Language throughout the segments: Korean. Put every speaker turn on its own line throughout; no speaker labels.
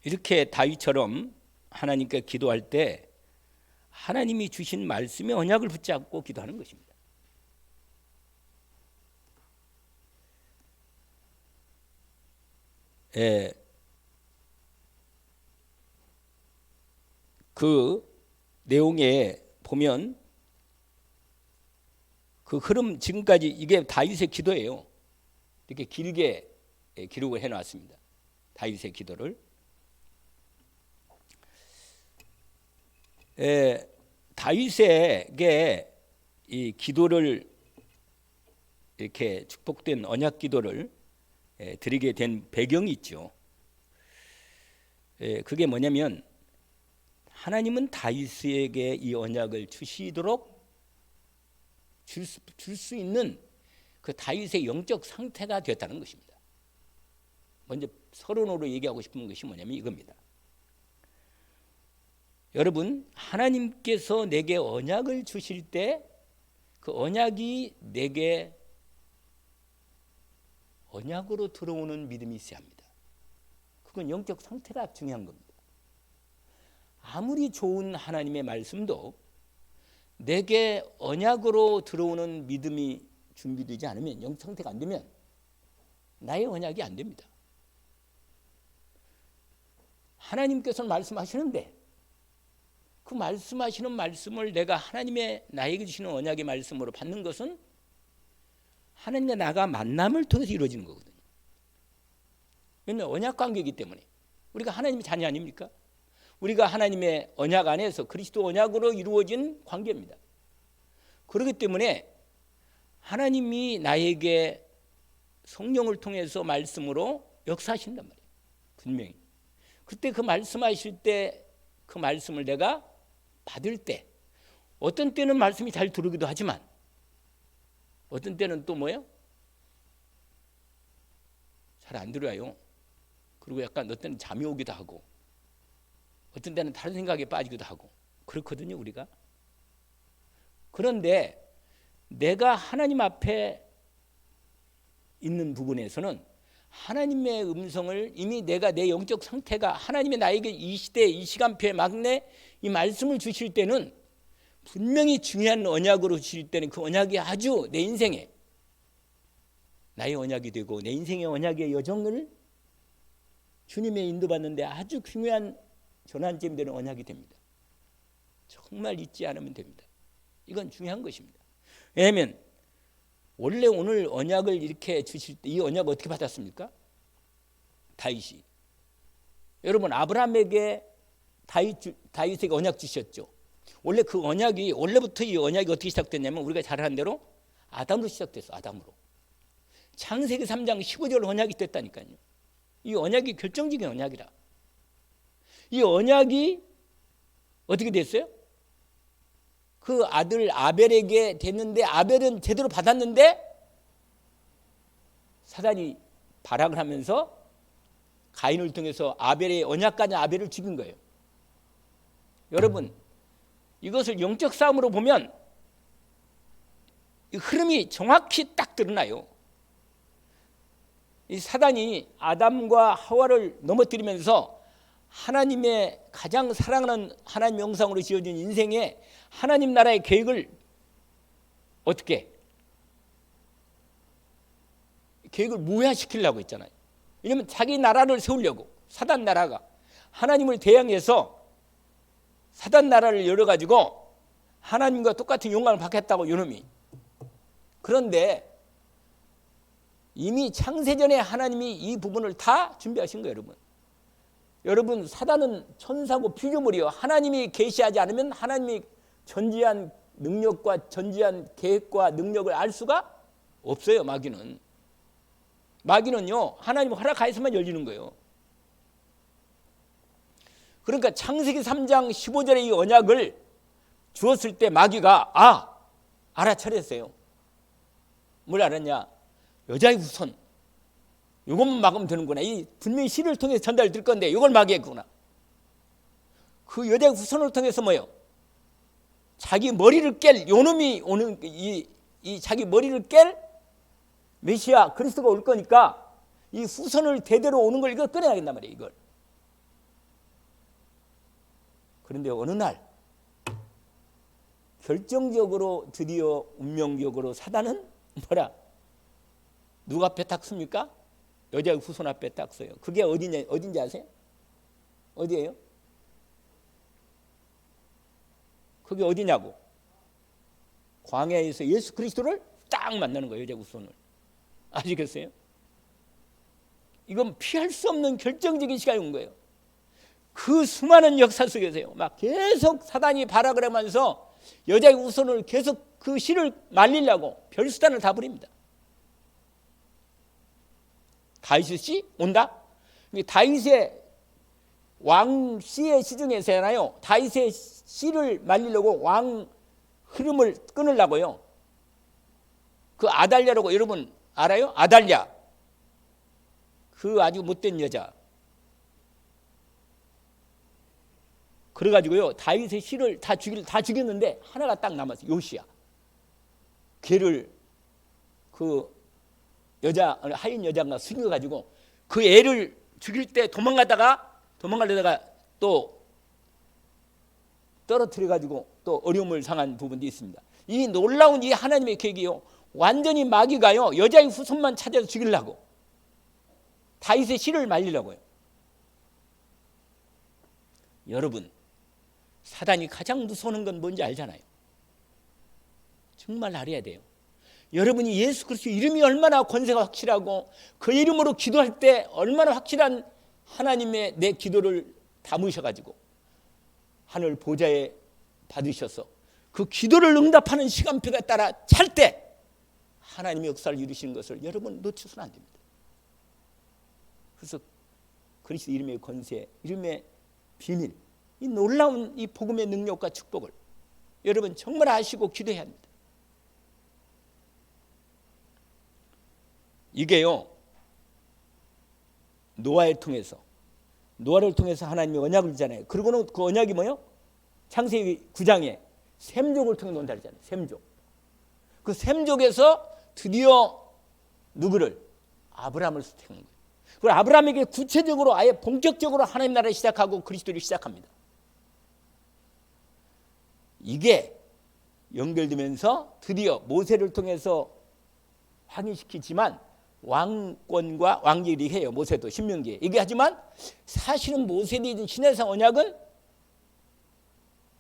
이렇게 다윗처럼 하나님께 기도할 때 하나님이 주신 말씀의 언약을 붙잡고 기도하는 것입니다. 그 내용에 보면 그 흐름, 지금까지 이게 다윗의 기도예요. 이렇게 길게 기록을 해놨습니다. 다윗의 기도를. 다윗에게 이 기도를, 이렇게 축복된 언약 기도를 드리게 된 배경이 있죠. 그게 뭐냐면 하나님은 다윗에게 이 언약을 주시도록 줄 수 있는 그 다윗의 영적 상태가 되었다는 것입니다. 먼저 서론으로 얘기하고 싶은 것이 뭐냐면 이겁니다. 여러분, 하나님께서 내게 언약을 주실 때 그 언약이 내게 언약으로 들어오는 믿음이 있어야 합니다. 그건 영적 상태가 중요한 겁니다. 아무리 좋은 하나님의 말씀도 내게 언약으로 들어오는 믿음이 준비되지 않으면, 영적 상태가 안 되면 나의 언약이 안 됩니다. 하나님께서는 말씀하시는데 그 말씀하시는 말씀을 내가 하나님의 나에게 주시는 언약의 말씀으로 받는 것은 하나님과 나가 만남을 통해서 이루어지는 거거든요. 왜냐하면 언약 관계이기 때문에. 우리가 하나님의 자녀 아닙니까? 우리가 하나님의 언약 안에서 그리스도 언약으로 이루어진 관계입니다. 그렇기 때문에 하나님이 나에게 성령을 통해서 말씀으로 역사하신단 말이에요. 분명히. 그때 그 말씀하실 때 그 말씀을 내가 받을 때, 어떤 때는 말씀이 잘 들어오기도 하지만 어떤 때는 또 뭐예요? 잘 안 들어요. 그리고 약간 어떤 때는 잠이 오기도 하고 어떤 때는 다른 생각에 빠지기도 하고 그렇거든요, 우리가. 그런데 내가 하나님 앞에 있는 부분에서는 하나님의 음성을 이미 내가 내 영적 상태가 하나님의 나에게 이 시대 이 시간표에 막내 이 말씀을 주실 때는 분명히 중요한 언약으로 주실 때는 그 언약이 아주 내 인생에 나의 언약이 되고 내 인생의 언약의 여정을 주님의 인도받는데 아주 중요한 전환점이 되는 언약이 됩니다. 정말 잊지 않으면 됩니다. 이건 중요한 것입니다. 왜냐하면 원래 오늘 언약을 이렇게 주실 때 이 언약을 어떻게 받았습니까? 다윗이. 여러분, 아브라함에게 다윗에게 언약 주셨죠. 원래 그 언약이, 원래부터 이 언약이 어떻게 시작됐냐면 우리가 잘 아는 대로 아담으로 시작됐어. 아담으로. 창세기 3장 15절 언약이 됐다니까요. 이 언약이 결정적인 언약이라. 이 언약이 어떻게 됐어요? 그 아들 아벨에게 됐는데 아벨은 제대로 받았는데 사단이 발악을 하면서 가인을 통해서 아벨의 언약까지 아벨을 죽인 거예요. 여러분, 이것을 영적 싸움으로 보면 이 흐름이 정확히 딱 드러나요. 이 사단이 아담과 하와를 넘어뜨리면서 하나님의 가장 사랑하는 하나님 형상으로 지어진 인생에 하나님 나라의 계획을 어떻게 계획을 무효화시키려고 했잖아요. 왜냐하면 자기 나라를 세우려고 사단 나라가 하나님을 대항해서 사단 나라를 열어가지고 하나님과 똑같은 영광을 받겠다고 요놈이. 그런데 이미 창세전에 하나님이 이 부분을 다 준비하신 거예요. 여러분, 사단은 천사고 피조물이요. 하나님이 계시하지 않으면 하나님이 전지한 능력과 전지한 계획과 능력을 알 수가 없어요. 마귀는요, 하나님 허락하에서만 열리는 거예요. 그러니까 창세기 3장 15절의 이 언약을 주었을 때 마귀가 알아차렸어요. 뭘 알았냐? 여자의 후손, 이것만 막으면 되는구나. 이 분명히 시를 통해서 전달될 건데 이걸 막겠구나. 그 여자의 후손을 통해서 뭐예요? 자기 머리를 깰 요놈이 오는 이 자기 머리를 깰 메시아 그리스도가 올 거니까 이 후손을 대대로 오는 걸 이거 끊어야 된단 말이에요. 이걸 그런데 어느 날 결정적으로 드디어 운명적으로 사단은 뭐라? 누가 앞에 딱 섭니까? 여자의 후손 앞에 딱 서요. 그게 어딘지 아세요? 어디예요? 그게 어디냐고? 광야에서 예수 그리스도를 딱 만나는 거예요. 여자의 후손을. 아시겠어요? 이건 피할 수 없는 결정적인 시간이 온 거예요. 그 수많은 역사 속에서요. 막 계속 사단이 발악을 하면서 여자의 후손을 계속 그 씨를 말리려고 별수단을 다 부립니다. 다윗의 씨 온다? 다윗의 왕 씨의 시중에서잖아요. 다윗의 씨를 말리려고 왕 흐름을 끊으려고요. 그 아달랴라고 여러분 알아요? 아달랴. 그 아주 못된 여자. 그래가지고요 다윗의 씨를 다 죽였는데 하나가 딱 남았어요. 요시야. 걔를 그 여자 하인 여자가 숨겨가지고 그 애를 죽일 때 도망가려다가 또 떨어뜨려가지고 또 어려움을 당한 부분도 있습니다. 이 놀라운 이 하나님의 계획이요 완전히 마귀가요 여자의 후손만 찾아서 죽이려고 다윗의 씨를 말리려고요. 여러분 사단이 가장 무서워하는 건 뭔지 알잖아요. 정말 알아야 돼요. 여러분이 예수 그리스도 이름이 얼마나 권세가 확실하고 그 이름으로 기도할 때 얼마나 확실한 하나님의 내 기도를 담으셔가지고 하늘 보좌에 받으셔서 그 기도를 응답하는 시간표에 따라 찰 때 하나님의 역사를 이루시는 것을 여러분 놓치서는 안 됩니다. 그래서 그리스도 이름의 권세, 이름의 비밀, 이 놀라운 이 복음의 능력과 축복을 여러분 정말 아시고 기도해야 합니다. 이게요 노아를 통해서 하나님의 언약을 주잖아요. 그리고는 그 언약이 뭐요? 창세기 9장에 셈족을 통해 논다 그러잖아요. 셈족. 그 셈족에서 드디어 누구를? 아브라함을 선택한 거예요. 그리고 아브라함에게 구체적으로 아예 본격적으로 하나님 나라를 시작하고 그리스도를 시작합니다. 이게 연결되면서 드디어 모세를 통해서 확인시키지만 왕권과 왕길이 해요. 모세도 신명기에 얘기하지만 사실은 모세에 있는 신해상 언약은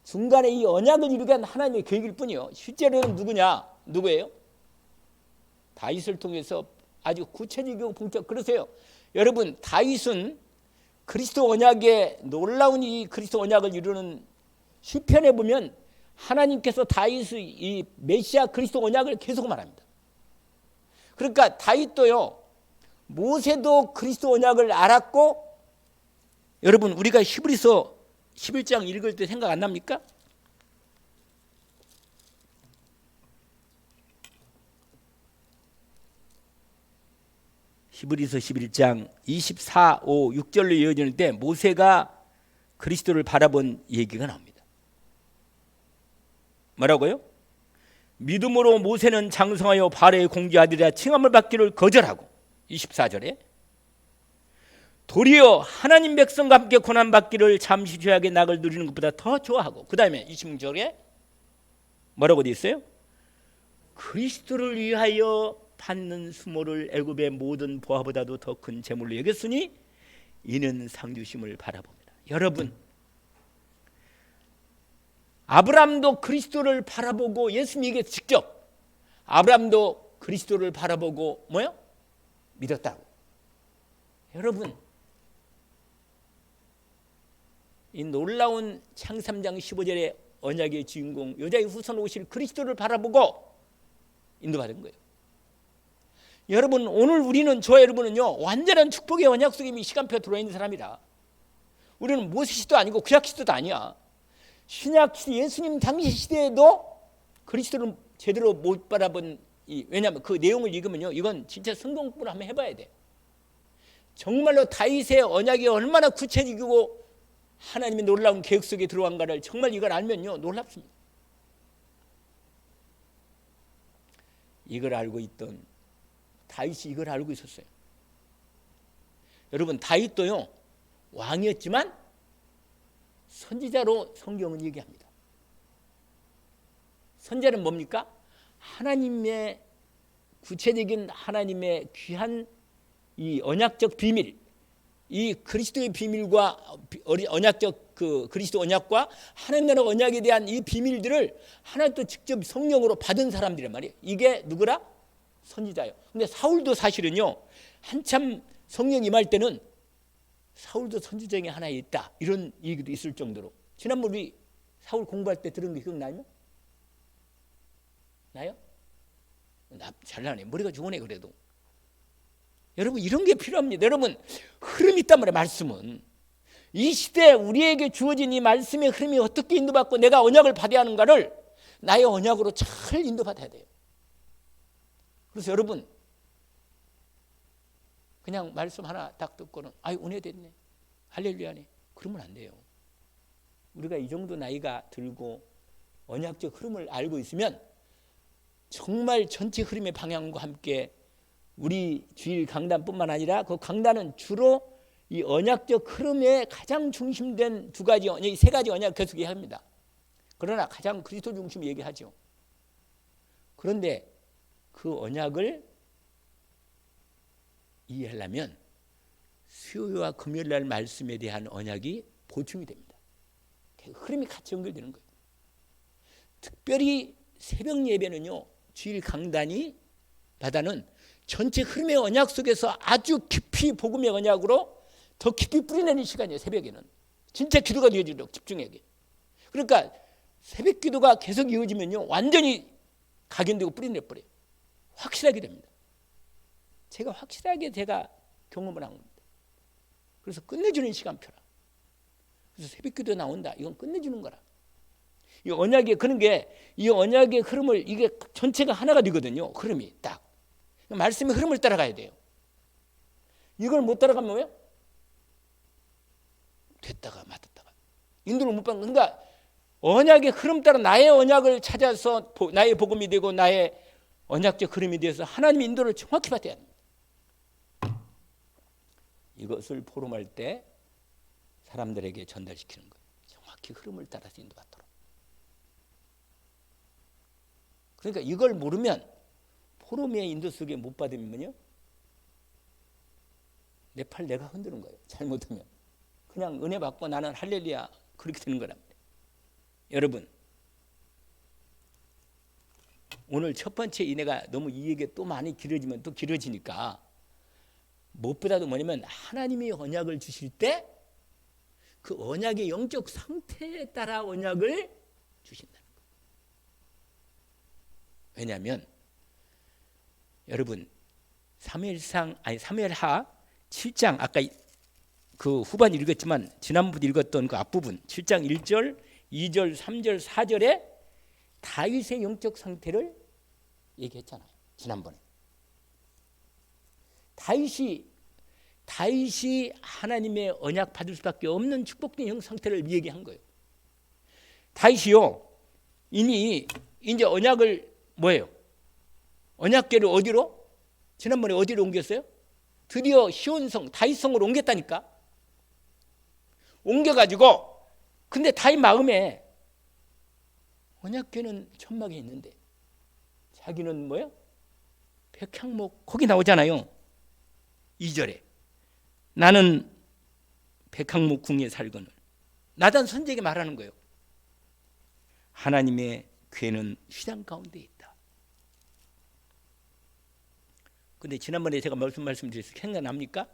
중간에 이 언약을 이루게 한 하나님의 계획일 뿐이요. 실제로는 누구예요? 다윗을 통해서 아주 구체적이고 본격. 그러세요. 여러분 다윗은 그리스도 언약의 놀라운 이 그리스도 언약을 이루는 시편에 보면 하나님께서 다윗의 이 메시아 그리스도 언약을 계속 말합니다. 그러니까 다윗도요 모세도 그리스도 언약을 알았고 여러분 우리가 히브리서 11장 읽을 때 생각 안 납니까? 히브리서 11장 24, 5, 6절로 이어질 때 모세가 그리스도를 바라본 얘기가 나옵니다. 뭐라고요? 믿음으로 모세는 장성하여 바로의 공주아들이라 칭함을 받기를 거절하고 24절에 도리어 하나님 백성과 함께 고난받기를 잠시 죄악의 낙을 누리는 것보다 더 좋아하고 그 다음에 26절에 뭐라고 되어 있어요? 그리스도를 위하여 받는 수모를 애굽의 모든 보화보다도 더 큰 재물로 여겼으니 이는 상주심을 바라봅니다. 여러분 아브라함도 그리스도를 바라보고 예수님에게 직접 아브라함도 그리스도를 바라보고 뭐요? 믿었다고. 여러분 이 놀라운 창세기 3장 15절의 언약의 주인공 여자의 후손 오실 그리스도를 바라보고 인도받은 거예요. 여러분 오늘 우리는 저와 여러분은요 완전한 축복의 언약 속에 이미 시간표가 들어있는 사람이라 우리는 모세 시대도 아니고 구약 시대도 아니야. 신약 시대 예수님 당시 시대에도 그리스도를 제대로 못 바라본 왜냐하면 그 내용을 읽으면요 이건 진짜 성경 공부를 한번 해봐야 돼. 정말로 다윗의 언약이 얼마나 구체적이고 하나님의 놀라운 계획 속에 들어간가를 정말 이걸 알면요 놀랍습니다. 이걸 알고 있던 다윗이 이걸 알고 있었어요. 여러분 다윗도요 왕이었지만 선지자로 성경은 얘기합니다. 선지자는 뭡니까? 하나님의 구체적인 하나님의 귀한 이 언약적 비밀, 이 그리스도의 비밀과 언약적 그리스도 언약과 하나님 나라 언약에 대한 이 비밀들을 하나님도 직접 성령으로 받은 사람들이란 말이에요. 이게 누구라? 선지자예요. 근데 사울도 사실은요, 한참 성령 임할 때는 사울도 선지자 중에 하나에 있다, 이런 얘기도 있을 정도로. 지난번 우리 사울 공부할 때 들은 거 기억나요? 나요? 잘 나네. 머리가 좋으네. 그래도 여러분, 이런 게 필요합니다. 여러분, 흐름이 있단 말이에요. 말씀은 이 시대에 우리에게 주어진 이 말씀의 흐름이 어떻게 인도받고 내가 언약을 받아야 하는가를 나의 언약으로 잘 인도받아야 돼요. 그래서 여러분, 그냥 말씀 하나 딱 듣고는 아유, 은혜 됐네, 할렐루야네, 그러면 안 돼요. 우리가 이 정도 나이가 들고 언약적 흐름을 알고 있으면 정말 전체 흐름의 방향과 함께 우리 주일 강단뿐만 아니라 그 강단은 주로 이 언약적 흐름의 가장 중심된 두 가지, 세 가지 언약을 계속 얘기합니다. 그러나 가장 그리스도 중심 얘기하죠. 그런데 그 언약을 이해하려면 수요일과 금요일 날 말씀에 대한 언약이 보충이 됩니다. 흐름이 같이 연결되는 거예요. 특별히 새벽 예배는요, 주일 강단이 바다는 전체 흐름의 언약 속에서 아주 깊이 복음의 언약으로 더 깊이 뿌리내는 시간이에요. 새벽에는 진짜 기도가 되어지도록 집중하게. 그러니까 새벽 기도가 계속 이어지면요, 완전히 각인되고 뿌리내버려요. 확실하게 됩니다. 제가 확실하게 경험을 한 겁니다. 그래서 끝내주는 시간표라. 그래서 새벽 기도 나온다, 이건 끝내주는 거라. 이 언약의 그런 게, 이 언약의 흐름을, 이게 전체가 하나가 되거든요. 흐름이 딱 말씀의 흐름을 따라가야 돼요. 이걸 못 따라가면 뭐예요? 됐다가 맞았다가 인도를 못 받는. 그러니까 언약의 흐름 따라 나의 언약을 찾아서 나의 복음이 되고 나의 언약적 흐름이 되어서 하나님의 인도를 정확히 받아야 합니다. 이것을 포럼할 때 사람들에게 전달시키는 거예요. 정확히 흐름을 따라서 인도받도록. 그러니까 이걸 모르면 포럼의 인도 속에 못 받으면요, 내 팔 내가 흔드는 거예요. 잘못하면 그냥 은혜 받고 나는 할렐루야, 그렇게 되는 거랍니다. 여러분, 오늘 첫 번째 이내가 너무 이 얘기가 또 많이 길어지면 또 길어지니까, 무엇보다도 뭐냐면 하나님이 언약을 주실 때 그 언약의 영적 상태에 따라 언약을 주신다는 거예요. 왜냐하면 여러분, 사무엘하 7장, 아까 그 후반 읽었지만 지난번에 읽었던 그 앞부분 7장 1절, 2절, 3절, 4절에 다윗의 영적 상태를 얘기했잖아요. 지난번에 다윗이 하나님의 언약 받을 수밖에 없는 축복된 영 상태를 얘기한 거예요. 다윗이요, 이미 이제 언약을 뭐예요? 언약궤를 어디로? 지난번에 어디로 옮겼어요? 드디어 시온성, 다윗성으로 옮겼다니까. 옮겨가지고, 근데 다윗 마음에 언약궤는 천막에 있는데 자기는 뭐예요? 백향목, 거기 나오잖아요. 2절에 나는 백향목 궁에 살거늘. 나단 선지자에게 말하는 거예요. 하나님의 궤는 휘장 가운데 있다. 근데 지난번에 제가 말씀드렸어요. 생각납니까?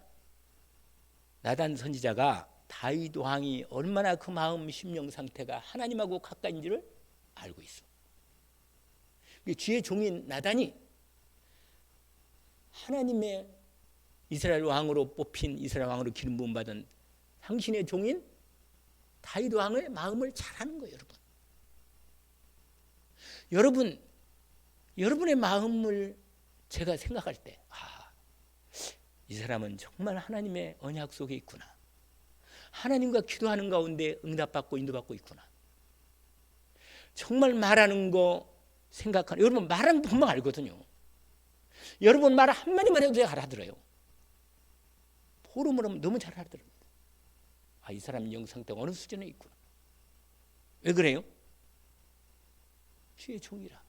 나단 선지자가 다윗 왕이 얼마나 그 마음 심령 상태가 하나님하고 가까이인지를 알고 있어. 주의 종인 나단이 하나님의 이스라엘 왕으로 뽑힌, 이스라엘 왕으로 기름 부음 받은 당신의 종인 다윗 왕의 마음을 잘 아는 거예요. 여러분의 마음을 제가 생각할 때, 이 사람은 정말 하나님의 언약 속에 있구나. 하나님과 기도하는 가운데 응답받고 인도받고 있구나. 정말 말하는 거 생각하는, 여러분 말하는 거 금방 알거든요. 여러분 말 한마디만 해도 제가 알아들어요. 포럼을 하면 너무 잘 알아들습니다. 이 사람 영 상태가 어느 수준에 있구나. 왜 그래요? 주의 종이라.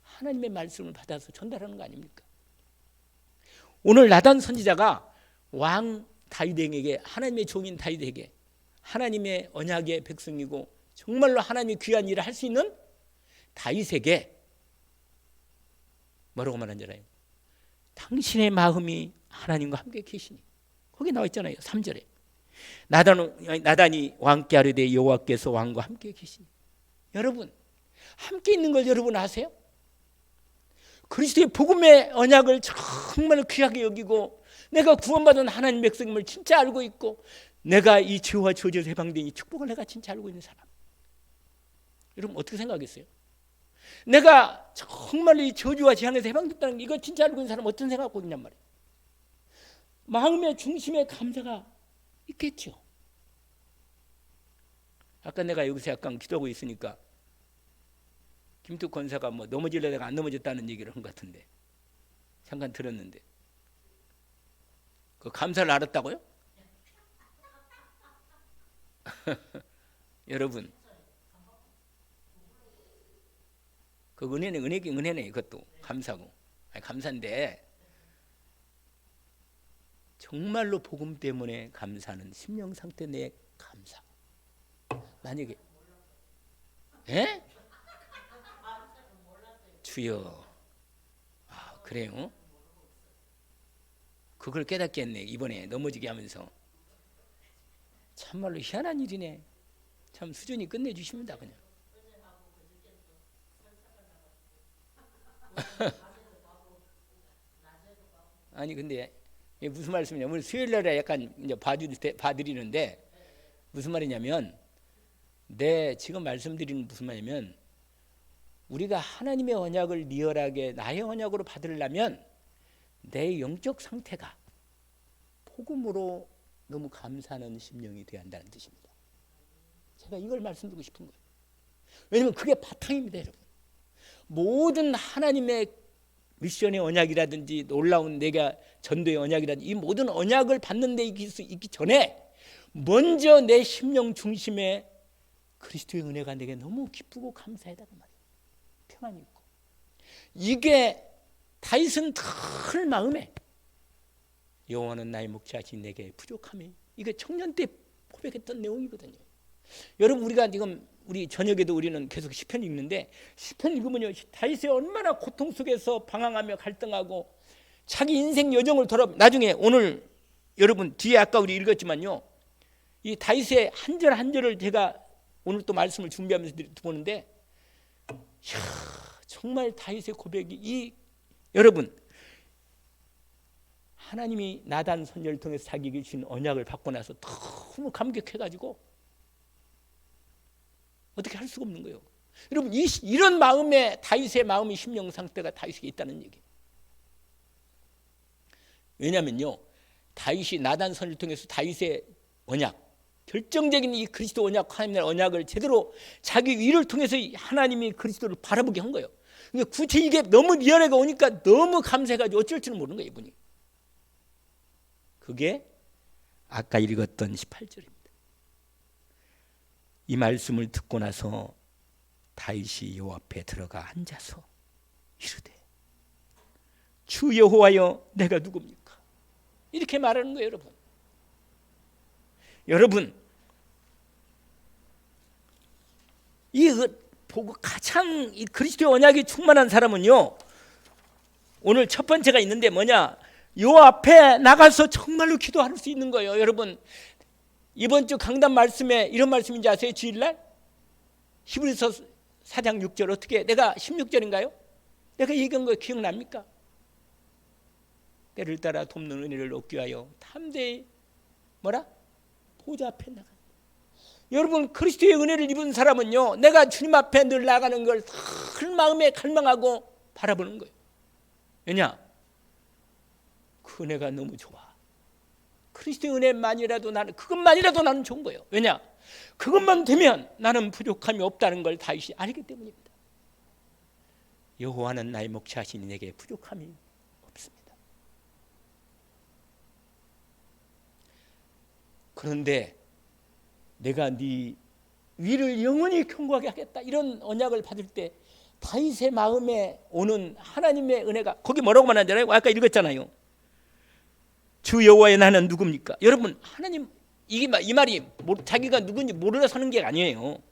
하나님의 말씀을 받아서 전달하는 거 아닙니까? 오늘 나단 선지자가 왕 다윗에게, 하나님의 종인 다윗에게, 하나님의 언약의 백성이고 정말로 하나님의 귀한 일을 할 수 있는 다윗에게 뭐라고 말한 줄 알아요? 당신의 마음이 하나님과 함께 계시니. 거기 나와 있잖아요. 3절에 나단이 왕께 아뢰되 여호와께서 왕과 함께 계시니. 여러분, 함께 있는 걸 여러분 아세요? 그리스도의 복음의 언약을 정말 귀하게 여기고 내가 구원받은 하나님 백성임을 진짜 알고 있고 내가 이 죄와 저주에서 해방된 이 축복을 내가 진짜 알고 있는 사람. 여러분 어떻게 생각하겠어요? 내가 정말 이 저주와 재앙에서 해방됐다는 게 이거 진짜 알고 있는 사람 어떤 생각하고 있냔 말이에요. 마음의 중심에 감사가 있겠죠. 아까 내가 여기서 약간 기도하고 있으니까 김특 권사가 뭐 넘어지려다가 안 넘어졌다는 얘기를 한 것 같은데 잠깐 들었는데 그 감사를 알았다고요? 여러분 그 은혜네 이것도 감사고. 아니, 감사인데 정말로 복음 때문에 감사는 심령 상태 내 감사. 만약에 예? 주여. 아, 그래요? 그걸 깨닫겠네. 이번에 넘어지게 하면서. 참말로 희한한 일이네. 참 수준이 끝내주십니다. 그냥. 아니 근데 이게 무슨 말씀이냐면 오늘 수요일날에 약간 이제 봐드리는데 무슨 말이냐면 지금 말씀드리는 무슨 말이냐면 우리가 하나님의 언약을 리얼하게 나의 언약으로 받으려면 내 영적 상태가 복음으로 너무 감사하는 심령이 되어야 한다는 뜻입니다. 제가 이걸 말씀드리고 싶은 거예요. 왜냐하면 그게 바탕입니다. 여러분. 모든 하나님의 미션의 언약이라든지 놀라운 내가 전도의 언약이라든지 이 모든 언약을 받는 데 있기 전에 먼저 내 심령 중심에 그리스도의 은혜가 내게 너무 기쁘고 감사하다는 말이에요. 평안이 있고. 이게 다윗은 늘 마음에 여호와는 나의 목자시니 내게 부족함이. 이게 청년 때 고백했던 내용이거든요. 여러분 우리가 지금 우리 저녁에도 우리는 계속 시편 읽는데 시편 읽으면요 다윗이 얼마나 고통 속에서 방황하며 갈등하고 자기 인생 여정을 나중에 오늘 여러분 뒤에 아까 우리 읽었지만요 이 다윗의 한 절 한 절을 제가 오늘 또 말씀을 준비하면서 보는데 정말 다윗의 고백이 여러분 하나님이 나단 선지자를 통해서 자기에게 주신 언약을 받고 나서 너무 감격해가지고 어떻게 할 수가 없는 거예요. 여러분 이런 마음에 다윗의 마음의 심령 상태가 다윗에게 있다는 얘기예요. 왜냐하면요 다윗이 나단 선지자를 통해서 다윗의 언약 결정적인 이 그리스도 언약 하나님의 언약을 제대로 자기 위를 통해서 하나님이 그리스도를 바라보게 한 거예요. 그러니까 굳이 이게 너무 리얼하게 오니까 너무 감사해가지고 어쩔 줄은 모르는 거예요. 이분이. 그게 아까 읽었던 18절입니다. 이 말씀을 듣고 나서 다윗이 여호와 앞에 들어가 앉아서 이르되 주 여호와여 내가 누굽니까? 이렇게 말하는 거예요. 여러분 이 보고 가장 이 그리스도의 언약이 충만한 사람은요 오늘 첫 번째가 있는데 뭐냐 여호와 앞에 나가서 정말로 기도할 수 있는 거예요. 여러분 이번 주 강단 말씀에 이런 말씀인지 아세요? 주일날 히브리서 4장 6절 어떻게 내가 16절인가요? 내가 얘기한 거 기억납니까? 때를 따라 돕는 은혜를 얻기 위하여 담대히 뭐라? 보좌 앞에 나가. 여러분 그리스도의 은혜를 입은 사람은요 내가 주님 앞에 늘 나가는 걸 늘 마음에 갈망하고 바라보는 거예요. 왜냐? 그 은혜가 너무 좋아. 그리스도의 은혜만이라도 그것만이라도 나는 좋은 거예요. 왜냐? 그것만 되면 나는 부족함이 없다는 걸 다윗이 알기 때문입니다. 여호와는 나의 목자시니 내게 부족함이 없습니다. 그런데 내가 네 위를 영원히 견고하게 하겠다, 이런 언약을 받을 때 다윗의 마음에 오는 하나님의 은혜가, 거기 뭐라고 말하잖아요. 아까 읽었잖아요. 주 여호와의 나는 누굽니까? 여러분, 하나님, 이 말이 자기가 누군지 모르러 사는 게 아니에요.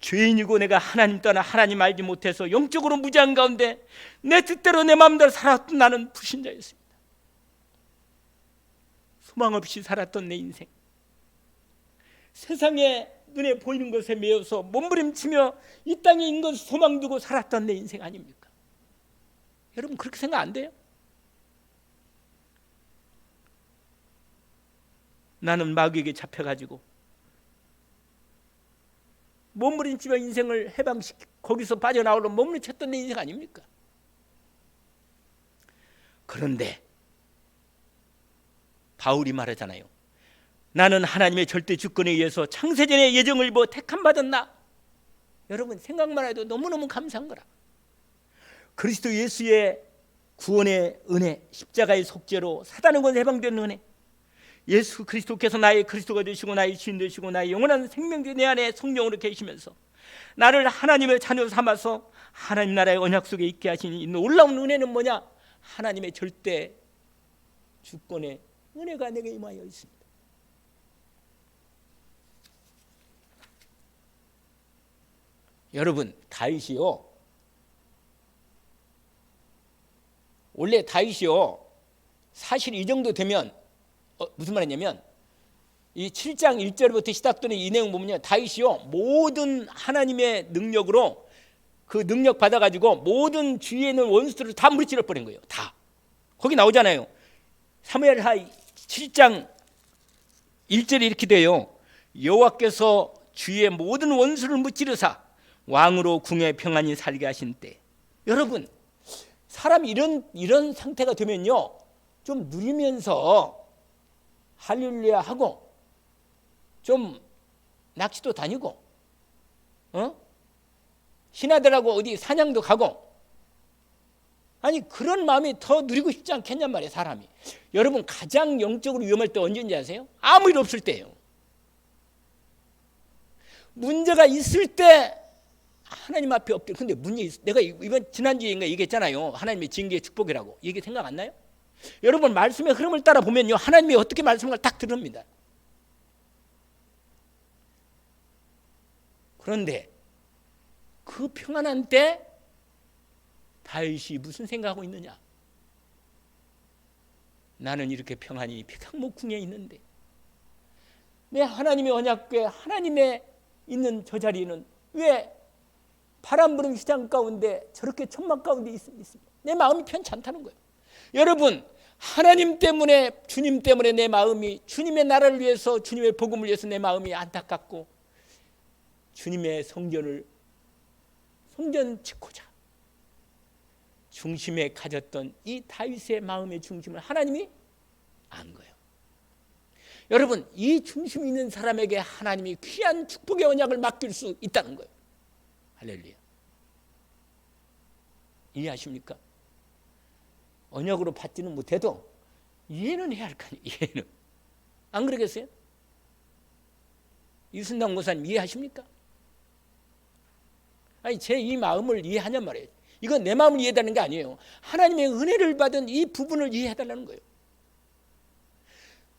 죄인이고 내가 하나님 떠나 하나님 알지 못해서 영적으로 무지한 가운데 내 뜻대로 내 마음대로 살았던 나는 불신자였습니다. 소망 없이 살았던 내 인생, 세상에 눈에 보이는 것에 매여서 몸부림치며 이 땅에 있는 것 소망 두고 살았던 내 인생 아닙니까? 여러분, 그렇게 생각 안 돼요? 나는 마귀에게 잡혀가지고 몸부림치며 인생을 해방시키고 거기서 빠져나오려 몸부림쳤던 내 인생 아닙니까? 그런데 바울이 말하잖아요. 나는 하나님의 절대 주권에 의해서 창세전의 예정을 입어 택함받은 나. 여러분, 생각만 해도 너무너무 감사한 거라. 그리스도 예수의 구원의 은혜, 십자가의 속죄로 사단의 권세 해방된 은혜, 예수 그리스도께서 나의 그리스도가 되시고 나의 주인 되시고 나의 영원한 생명이 내 안에 성령으로 계시면서 나를 하나님의 자녀 삼아서 하나님 나라의 언약 속에 있게 하시니 이 놀라운 은혜는 뭐냐? 하나님의 절대 주권의 은혜가 내게 임하여 있습니다. 여러분, 다윗이요, 원래 다윗이요, 사실 이 정도 되면 무슨 말이냐면 이 7장 1절부터 시작되는 이 내용 보면요, 다윗이요 모든 하나님의 능력으로 그 능력 받아가지고 모든 주위에 있는 원수들을 다 무찌러 버린 거예요. 다 거기 나오잖아요. 사무엘하 7장 1절에 이렇게 돼요. 여호와께서 주위의 모든 원수를 무찌르사 왕으로 궁에 평안히 살게 하신 때. 여러분, 사람이 이런 상태가 되면요, 좀 누리면서 할렐루야 하고 좀 낚시도 다니고 신하들하고 어디 사냥도 가고, 아니 그런 마음이 더 누리고 싶지 않겠냔 말이에요. 사람이. 여러분, 가장 영적으로 위험할 때 언제인지 아세요? 아무 일 없을 때예요. 문제가 있을 때 하나님 앞에 엎드려. 근데 내가 이번 지난주에인가 얘기했잖아요. 하나님의 징계의 축복이라고. 이게 생각 안 나요? 여러분, 말씀의 흐름을 따라 보면요, 하나님이 어떻게 말씀을 딱 들읍니다. 그런데 그 평안한 때 다윗이 무슨 생각하고 있느냐? 나는 이렇게 평안히 백향목궁에 있는데 내 하나님의 언약궤 하나님의 있는 저 자리는 왜 바람 부는 휘장 가운데 저렇게 천막 가운데 있습니다. 내 마음이 편찮다는 거예요. 여러분, 하나님 때문에, 주님 때문에 내 마음이, 주님의 나라를 위해서, 주님의 복음을 위해서 내 마음이 안타깝고 주님의 성전 짓고자 중심에 가졌던 이 다윗의 마음의 중심을 하나님이 안 거예요. 여러분, 이 중심 있는 사람에게 하나님이 귀한 축복의 언약을 맡길 수 있다는 거예요. 할렐루야. 이해하십니까? 언약으로 받지는 못해도 이해는 해야 할 거 아니에요. 이해는. 안 그러겠어요? 이순당 목사님 이해하십니까? 아니, 제 이 마음을 이해하냔 말이에요. 이건 내 마음을 이해해달라는 게 아니에요. 하나님의 은혜를 받은 이 부분을 이해해달라는 거예요.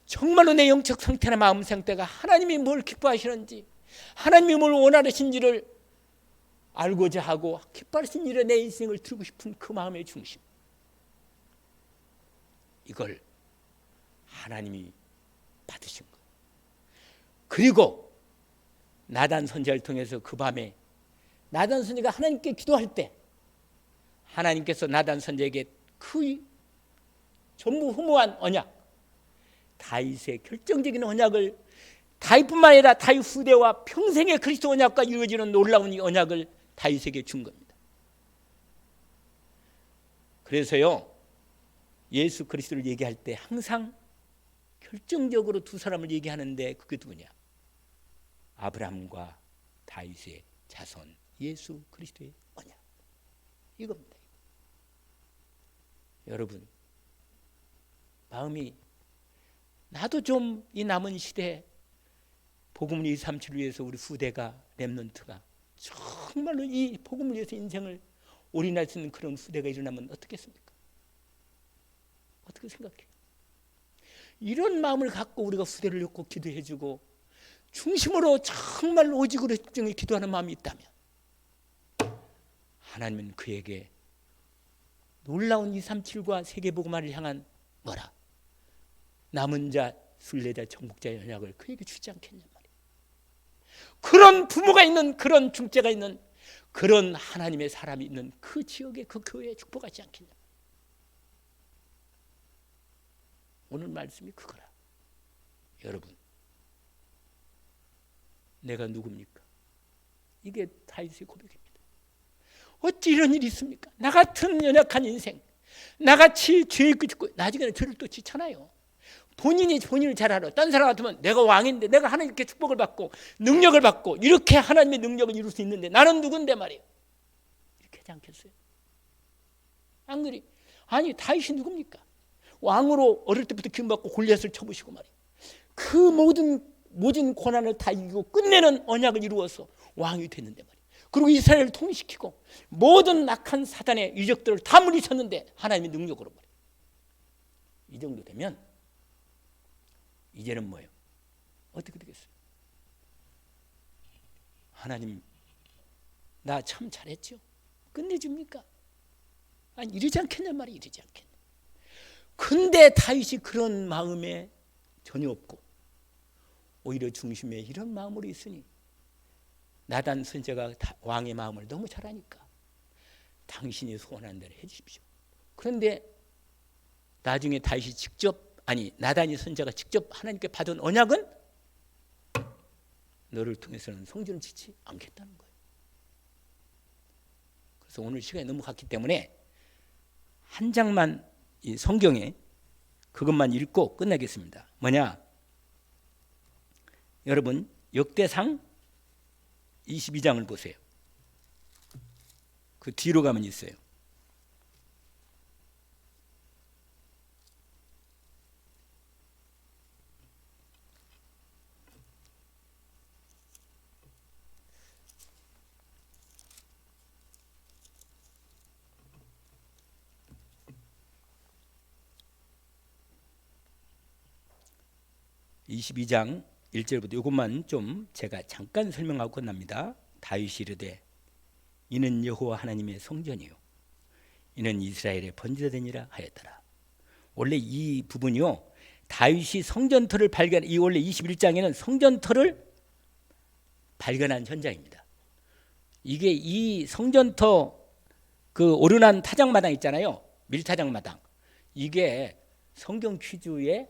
정말로 내 영적 상태나 마음 상태가 하나님이 뭘 기뻐하시는지, 하나님이 뭘 원하시는지를 알고자 하고 기뻐하신 일에 내 인생을 드리고 싶은 그 마음의 중심, 이걸 하나님이 받으신 거예요. 그리고 나단 선지자를 통해서 그 밤에 나단 선지자가 하나님께 기도할 때 하나님께서 나단 선지자에게 그 전무후무한 언약, 다윗의 결정적인 언약을, 다윗뿐만 아니라 다윗 후대와 평생의 그리스도 언약과 이루어지는 놀라운 이 언약을 다윗에게 준 겁니다. 그래서요, 예수 그리스도를 얘기할 때 항상 결정적으로 두 사람을 얘기하는데 그게 누구냐? 아브라함과 다윗의 자손 예수 그리스도의 언약, 이겁니다. 여러분, 마음이 나도 좀 이 남은 시대에 복음을 237을 위해서 우리 후대가 렘넌트가 정말로 이 복음을 위해서 인생을 올인할 수 있는 그런 후대가 일어나면 어떻겠습니까? 어떻게 생각해요? 이런 마음을 갖고 우리가 후대를 놓고 기도해주고 중심으로 정말 오직으로 집중해 기도하는 마음이 있다면 하나님은 그에게 놀라운 237과 세계복음화를 향한 뭐라? 남은 자, 순례자, 정복자의 언약을 그에게 주지 않겠냐 말이에요. 그런 부모가 있는, 그런 중재가 있는, 그런 하나님의 사람이 있는 그 지역에, 그 교회에 축복하지 않겠냐. 오늘 말씀이 그거라. 여러분, 내가 누굽니까? 이게 다윗의 고백입니다. 어찌 이런 일이 있습니까? 나 같은 연약한 인생, 나같이 죄에 끄집고 나중에는 죄를 또 지잖아요. 본인이 본인을 잘 알아. 딴 사람 같으면 내가 왕인데 내가 하나님께 축복을 받고 능력을 받고 이렇게 하나님의 능력을 이룰 수 있는데 나는 누군데 말이에요. 이렇게 하지 않겠어요? 안 그리? 아니 다윗이 누굽니까? 왕으로 어릴 때부터 기름받고 골리앗을 쳐부시고 말이에요. 그 모든 고난을 다 이기고 끝내는 언약을 이루어서 왕이 됐는데 말이에요. 그리고 이스라엘을 통일시키고 모든 악한 사단의 이적들을 다 물리쳤는데 하나님의 능력으로 말이에요. 이 정도 되면 이제는 뭐예요? 어떻게 되겠어요? 하나님 나 참 잘했죠? 끝내줍니까? 아니 이러지 않겠냐 말이에요. 이러지 않겠냐. 근데 다윗이 그런 마음에 전혀 없고 오히려 중심에 이런 마음으로 있으니 나단 선지자가 왕의 마음을 너무 잘 아니까 당신이 소원한 대로 해 주십시오. 그런데 나중에 다윗이 나단이 선지자가 직접 하나님께 받은 언약은 너를 통해서는 성전을 짓지 않겠다는 거예요. 그래서 오늘 시간이 너무 갔기 때문에 한 장만 이 성경에 그것만 읽고 끝내겠습니다. 뭐냐? 여러분 역대상 22장을 보세요. 그 뒤로 가면 있어요. (22장) 1절부터 이것만 좀 제가 잠깐 설명하고 끝납니다. 다윗이 이르되 이는 여호와 하나님의 성전이요 이는 이스라엘의 번제되니라 하였더라. 원래 이 부분이요 다윗이 성전터를 이 원래 21장에는 성전터를 발견한 현장입니다. 이게 이 성전터 그 오르난 타작마당 있잖아요. 밀타작마당. 이게 성경 퀴즈의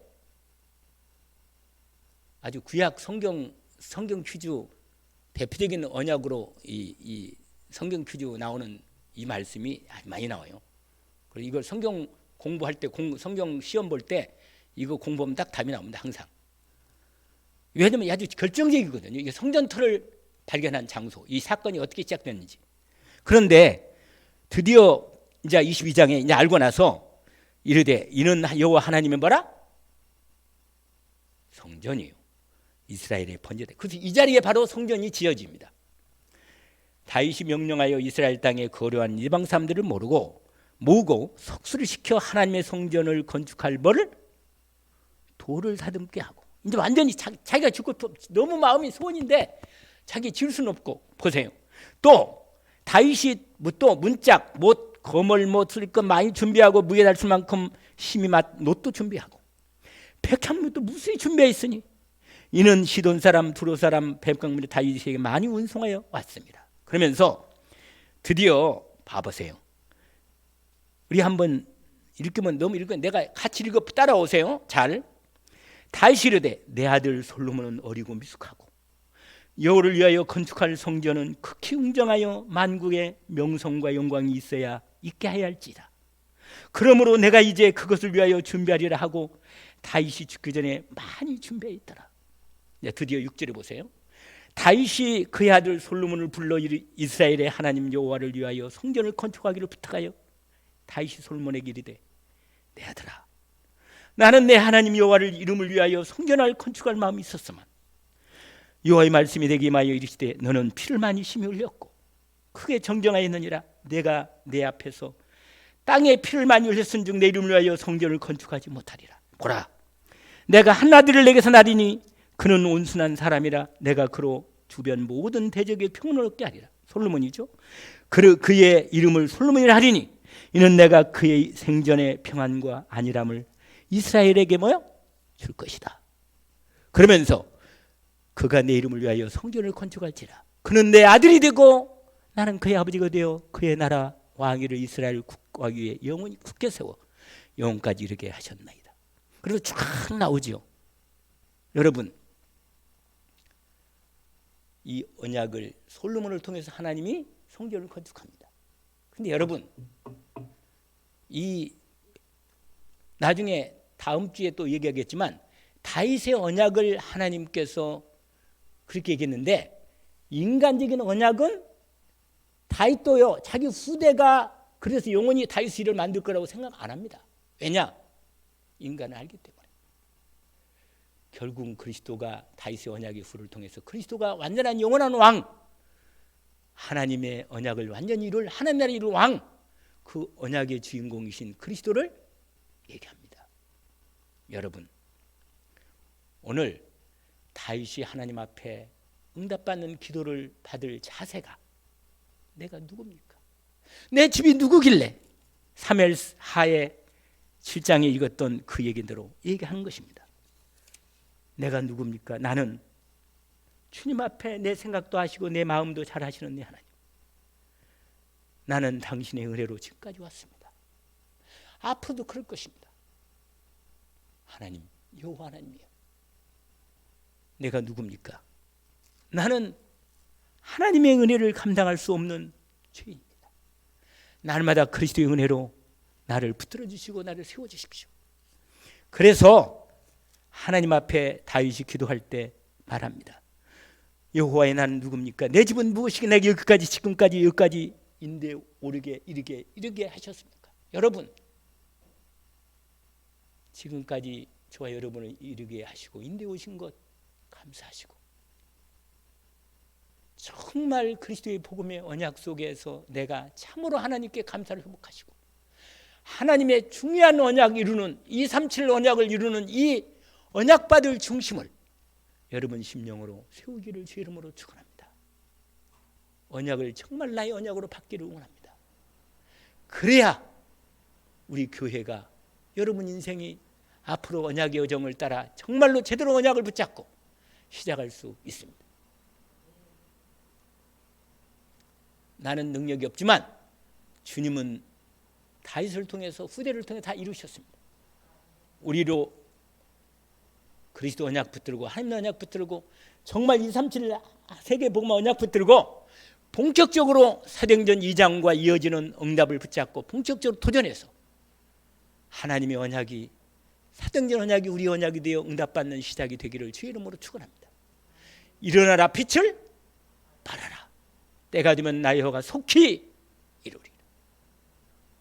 아주 구약 성경 퀴즈 대표적인 언약으로 이 성경 퀴즈 나오는 이 말씀이 많이 나와요. 그리고 이걸 성경 공부할 때 성경 시험 볼 때 이거 공부하면 딱 답이 나옵니다. 항상. 왜냐하면 아주 결정적이거든요. 이게 성전터를 발견한 장소, 이 사건이 어떻게 시작됐는지. 그런데 드디어 이제 22장에 이제 알고 나서 이르되 이는 여호와 하나님의 뭐라? 성전이요. 이스라엘의 번제대. 그래서 이 자리에 바로 성전이 지어집니다. 다윗이 명령하여 이스라엘 땅에 거류한 이방 사람들을 모으고 석수를 시켜 하나님의 성전을 건축할 뭐를? 돌을 다듬게 하고. 이제 완전히 자기가 죽고 너무 마음이 소원인데 자기 지을 수는 없고. 보세요. 또 다윗이 또 문짝 못 거물 쓸 것 많이 준비하고 무게 달쓸 만큼 심히 놋도 준비하고 백향무도 무수히 준비했으니 이는 시돈 사람 두로 사람 백광물이 다윗에게 많이 운송하여 왔습니다. 그러면서 드디어 봐보세요. 우리 한번 읽으면 너무 읽으면 내가 같이 읽어 따라오세요. 잘. 다윗이 이르되 내 아들 솔로몬은 어리고 미숙하고 여호와를 위하여 건축할 성전은 극히 웅장하여 만국의 명성과 영광이 있어야 있게 하야 할지라. 그러므로 내가 이제 그것을 위하여 준비하리라 하고 다윗이 죽기 전에 많이 준비해 있더라. 드디어 6절에 보세요. 다윗이 그의 아들 솔로몬을 불러 이스라엘의 하나님 여호와를 위하여 성전을 건축하기를 부탁하여 다윗이 솔로몬에게 이르되 내 아들아 나는 내 하나님 여호와를 이름을 위하여 성전을 건축할 마음이 있었으면 여호와의 말씀이 내게 임하여 이르시되 너는 피를 많이 심히 흘렸고 크게 정정하였느니라. 내가 내 앞에서 땅에 피를 많이 흘렸은즉 내 이름을 위하여 성전을 건축하지 못하리라. 보라, 내가 한 아들을 내게서 낳으리니 그는 온순한 사람이라. 내가 그로 주변 모든 대적의 평온을 얻게 하리라. 솔로몬이죠. 그의 이름을 솔로몬이라 하리니 이는 내가 그의 생전의 평안과 안일함을 이스라엘에게 줄 것이다. 그러면서 그가 내 이름을 위하여 성전을 건축할지라. 그는 내 아들이 되고 나는 그의 아버지가 되어 그의 나라 왕위를 이스라엘 국과 위에 영원히 굳게 세워 영원까지 이르게 하셨나이다. 그래서 쫙 나오죠. 여러분, 이 언약을 솔로몬을 통해서 하나님이 성전을 건축합니다. 근데 여러분, 이 나중에 다음 주에 또 얘기하겠지만 다윗의 언약을 하나님께서 그렇게 얘기했는데, 인간적인 언약은 다윗도요 자기 후대가 그래서 영원히 다윗의 일을 만들 거라고 생각 안 합니다. 왜냐? 인간을 알기 때문에. 결국 그리스도가 다윗의 언약의 후를 통해서 그리스도가 완전한 영원한 왕, 하나님의 언약을 완전히 이룰 하나님 나라를 이룰 왕, 그 언약의 주인공이신 그리스도를 얘기합니다. 여러분, 오늘 다윗이 하나님 앞에 응답받는 기도를 받을 자세가 내가 누굽니까? 내 집이 누구길래? 사무엘 하에 7장에 읽었던 그 얘기대로 얘기하는 것입니다. 내가 누굽니까? 나는 주님 앞에 내 생각도 하시고 내 마음도 잘 하시는 내 하나님. 나는 당신의 은혜로 지금까지 왔습니다. 앞으로도 그럴 것입니다. 하나님, 여호와 하나님이요. 내가 누굽니까? 나는 하나님의 은혜를 감당할 수 없는 죄인입니다. 날마다 그리스도의 은혜로 나를 붙들어 주시고 나를 세워 주십시오. 그래서 하나님 앞에 다윗이 기도할 때 말합니다. 여호와의 나는 누굽니까? 내 집은 무엇이기에 내게 여기까지 지금까지 여기까지 인대 오르게 이르게 하셨습니까? 여러분, 지금까지 저와 여러분을 이르게 하시고 인대 오신 것 감사하시고, 정말 그리스도의 복음의 언약 속에서 내가 참으로 하나님께 감사를 회복하시고 하나님의 중요한 언약 이루는 237 언약을 이루는 이 언약받을 중심을 여러분 심령으로 세우기를 주의 이름으로 축원합니다. 언약을 정말 나의 언약으로 받기를 원합니다. 그래야 우리 교회가 여러분 인생이 앞으로 언약의 여정을 따라 정말로 제대로 언약을 붙잡고 시작할 수 있습니다. 나는 능력이 없지만 주님은 다윗을 통해서 후대를 통해 다 이루셨습니다. 우리로 그리스도 언약 붙들고 하나님의 언약 붙들고 정말 237 세계 복음화 언약 붙들고 본격적으로 사도행전 2장과 이어지는 응답을 붙잡고 본격적으로 도전해서 하나님의 언약이 사도행전 언약이 우리 언약이 되어 응답받는 시작이 되기를 주의 이름으로 축원합니다. 일어나라, 빛을 발하라. 때가 되면 나의 여호와가 속히 이루리라.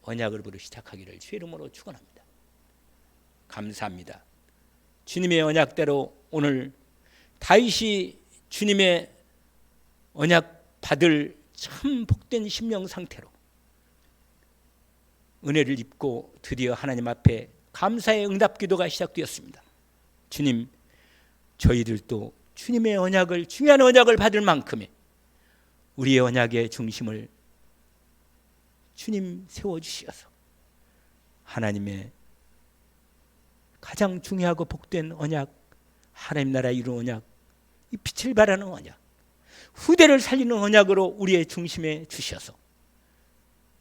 언약으로 시작하기를 주의 이름으로 축원합니다. 감사합니다. 주님의 언약대로 오늘 다윗이 주님의 언약 받을 참 복된 심령 상태로 은혜를 입고 드디어 하나님 앞에 감사의 응답 기도가 시작되었습니다. 주님, 저희들도 주님의 언약을, 중요한 언약을 받을 만큼의 우리의 언약의 중심을 주님 세워주시어서 하나님의 가장 중요하고 복된 언약, 하나님 나라 이룬 언약, 이 빛을 발하는 언약, 후대를 살리는 언약으로 우리의 중심에 주셔서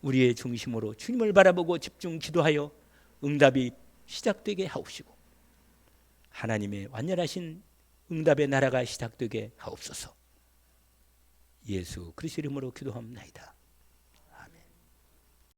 우리의 중심으로 주님을 바라보고 집중 기도하여 응답이 시작되게 하옵시고 하나님의 완전하신 응답의 나라가 시작되게 하옵소서. 예수 그리스도 이름으로 기도합니다.